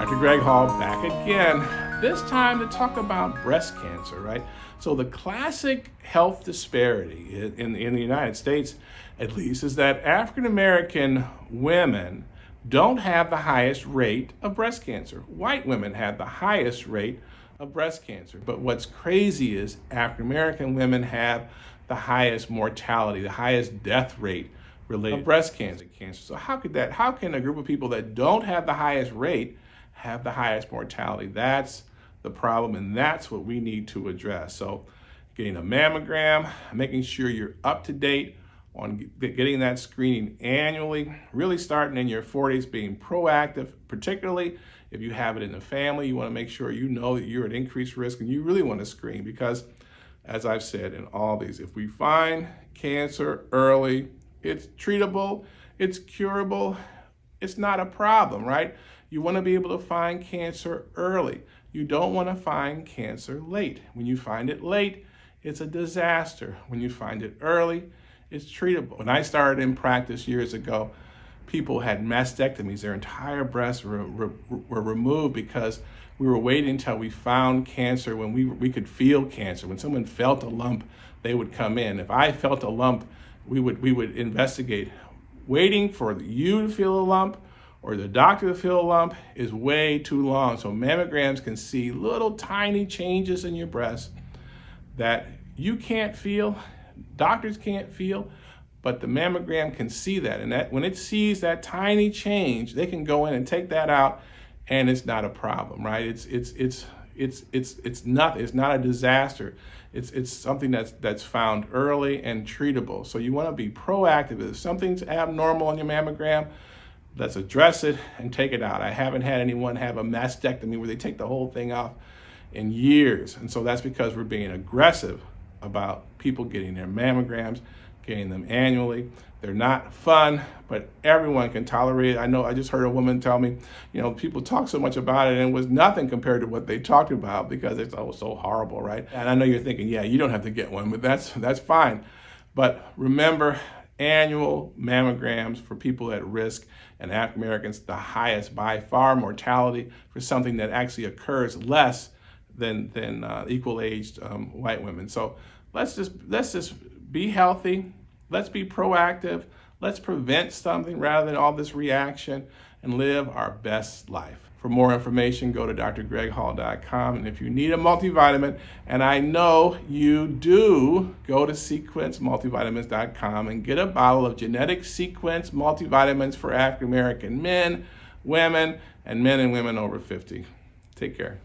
Dr. Greg Hall back again, this time to talk about breast cancer, right? So the classic health disparity in the United States, at least, is that African American women don't have the highest rate of breast cancer. White women have the highest rate of breast cancer. But what's crazy is African American women have the highest mortality, the highest death rate related to breast cancer. So how can a group of people that don't have the highest rate have the highest mortality? That's the problem, and that's what we need to address. So getting a mammogram, making sure you're up to date on getting that screening annually, really starting in your 40s, being proactive, particularly if you have it in the family. You want to make sure you know that you're at increased risk and you really want to screen, because as I've said in all these, if we find cancer early, it's treatable, it's curable, it's not a problem, right? You want to be able to find cancer early. You don't want to find cancer late. When you find it late, it's a disaster. When you find it early, it's treatable. When I started in practice years ago, people had mastectomies. Their entire breasts were removed because we were waiting until we found cancer when we could feel cancer. When someone felt a lump, they would come in. If I felt a lump, we would investigate. Waiting for you to feel a lump or the doctor to feel a lump is way too long. So mammograms can see little tiny changes in your breast that you can't feel, doctors can't feel, but the mammogram can see that. And that when it sees that tiny change, they can go in and take that out, and it's not a problem, right? It's not a disaster. It's something that's found early and treatable. So you want to be proactive. If something's abnormal on your mammogram, let's address it and take it out. I haven't had anyone have a mastectomy where they take the whole thing off in years. And so that's because we're being aggressive about people getting their mammograms, getting them annually. They're not fun, but everyone can tolerate it. I know I just heard a woman tell me, people talk so much about it and it was nothing compared to what they talked about because it's so horrible, right? And I know you're thinking, yeah, you don't have to get one, but that's fine. But remember, annual mammograms for people at risk, and African Americans, the highest by far mortality for something that actually occurs less than equal-aged white women. So let's just be healthy. Let's be proactive. Let's prevent something rather than all this reaction and live our best life. For more information, go to drgreghall.com. And if you need a multivitamin, and I know you do, go to sequencemultivitamins.com and get a bottle of GNetX Sequence Multivitamins for African American men, women, and men and women over 50. Take care.